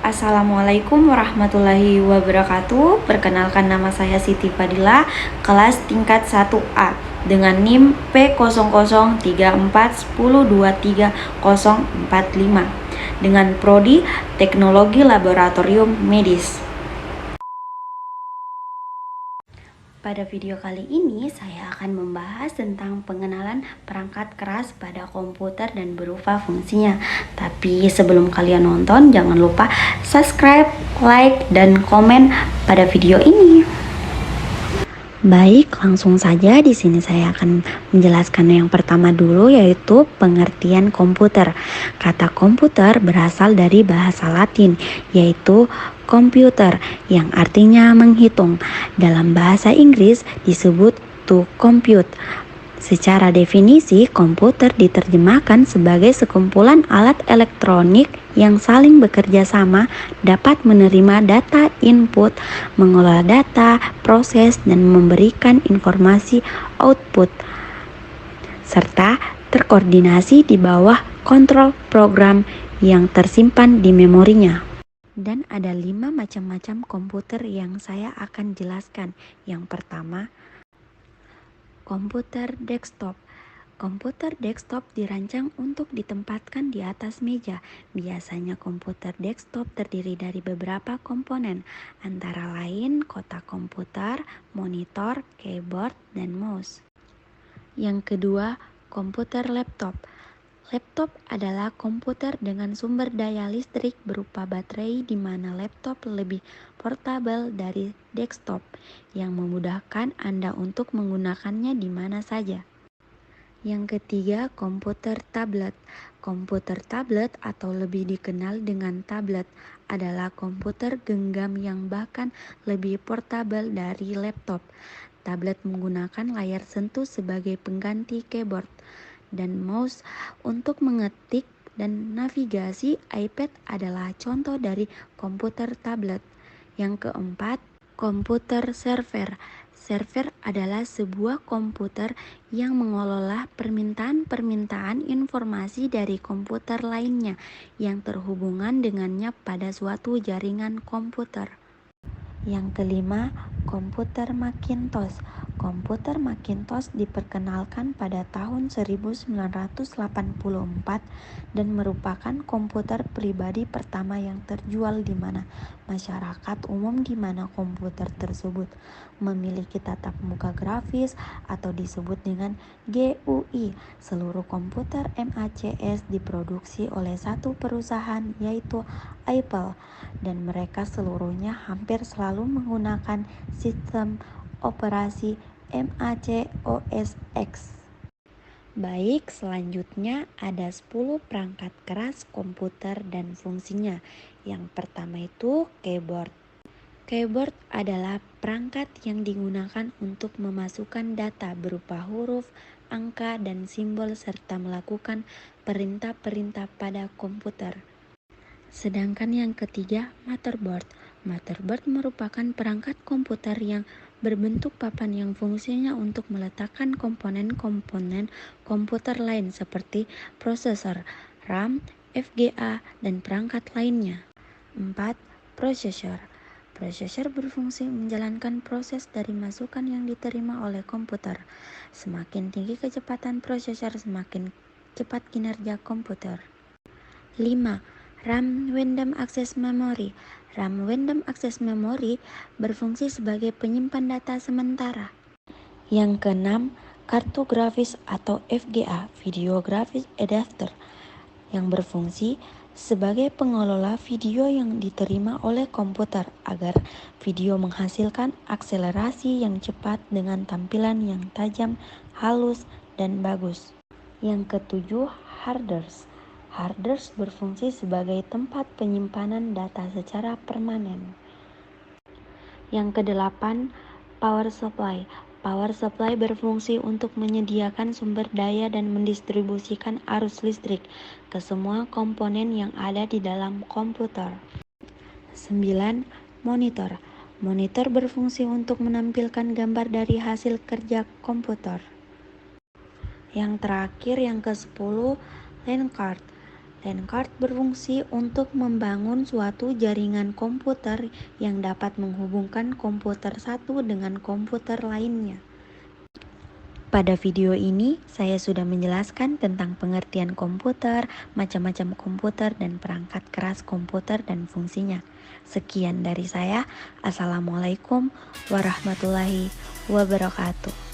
Assalamualaikum warahmatullahi wabarakatuh. Perkenalkan, nama saya Siti Fadila, kelas tingkat 1A dengan NIM P003410230045 dengan prodi Teknologi Laboratorium Medis. Pada video kali ini saya akan membahas tentang pengenalan perangkat keras pada komputer dan berupa fungsinya. Tapi sebelum kalian nonton, jangan lupa subscribe, like, dan komen pada video ini. Baik, langsung saja di sini saya akan menjelaskan yang pertama dulu, yaitu pengertian komputer. Kata komputer berasal dari bahasa Latin, yaitu komputer, yang artinya menghitung. Dalam bahasa Inggris disebut to compute. Secara definisi, komputer diterjemahkan sebagai sekumpulan alat elektronik yang saling bekerja sama, dapat menerima data input, mengolah data, proses, dan memberikan informasi output, serta terkoordinasi di bawah kontrol program yang tersimpan di memorinya. Dan ada 5 macam-macam komputer yang saya akan jelaskan. Yang pertama, komputer desktop. Komputer desktop dirancang untuk ditempatkan di atas meja. Biasanya komputer desktop terdiri dari beberapa komponen, antara lain kotak komputer, monitor, keyboard, dan mouse. Yang kedua, komputer laptop. Laptop adalah komputer dengan sumber daya listrik berupa baterai, di mana laptop lebih portable dari desktop, yang memudahkan Anda untuk menggunakannya di mana saja. Yang ketiga, komputer tablet. Komputer tablet atau lebih dikenal dengan tablet adalah komputer genggam yang bahkan lebih portable dari laptop. Tablet menggunakan layar sentuh sebagai pengganti keyboard dan mouse untuk mengetik dan navigasi. iPad adalah contoh dari komputer tablet. Yang keempat, komputer server. Server adalah sebuah komputer yang mengelola permintaan informasi dari komputer lainnya yang terhubungan dengannya pada suatu jaringan komputer. Yang kelima, komputer Macintosh. Komputer Macintosh diperkenalkan pada tahun 1984 dan merupakan komputer pribadi pertama yang terjual, di mana masyarakat umum di mana komputer tersebut memiliki tatap muka grafis atau disebut dengan GUI. Seluruh komputer MACS diproduksi oleh satu perusahaan, yaitu Apple, dan mereka seluruhnya hampir selalu menggunakan sistem operasi MAC OS X. Baik, selanjutnya ada 10 perangkat keras komputer dan fungsinya. Yang pertama itu keyboard. Keyboard adalah perangkat yang digunakan untuk memasukkan data berupa huruf, angka, dan simbol serta melakukan perintah-perintah pada komputer. Sedangkan yang ketiga, motherboard. Motherboard merupakan perangkat komputer yang berbentuk papan yang fungsinya untuk meletakkan komponen-komponen komputer lain seperti prosesor, RAM, VGA, dan perangkat lainnya. 4. Prosesor. Prosesor berfungsi menjalankan proses dari masukan yang diterima oleh komputer. Semakin tinggi kecepatan prosesor, semakin cepat kinerja komputer. 5. RAM Random Access Memory. RAM Random Access Memory berfungsi sebagai penyimpan data sementara. Yang keenam, kartu grafis atau VGA, Video Graphics Adapter, yang berfungsi sebagai pengelola video yang diterima oleh komputer agar video menghasilkan akselerasi yang cepat dengan tampilan yang tajam, halus, dan bagus. Yang ketujuh, hard disk. Hard disk berfungsi sebagai tempat penyimpanan data secara permanen. Yang kedelapan, power supply. Power supply berfungsi untuk menyediakan sumber daya dan mendistribusikan arus listrik ke semua komponen yang ada di dalam komputer. 9. Monitor. Monitor berfungsi untuk menampilkan gambar dari hasil kerja komputer. Yang terakhir, yang ke-10, LAN card. LAN card berfungsi untuk membangun suatu jaringan komputer yang dapat menghubungkan komputer satu dengan komputer lainnya. Pada video ini, saya sudah menjelaskan tentang pengertian komputer, macam-macam komputer, dan perangkat keras komputer dan fungsinya. Sekian dari saya. Assalamualaikum warahmatullahi wabarakatuh.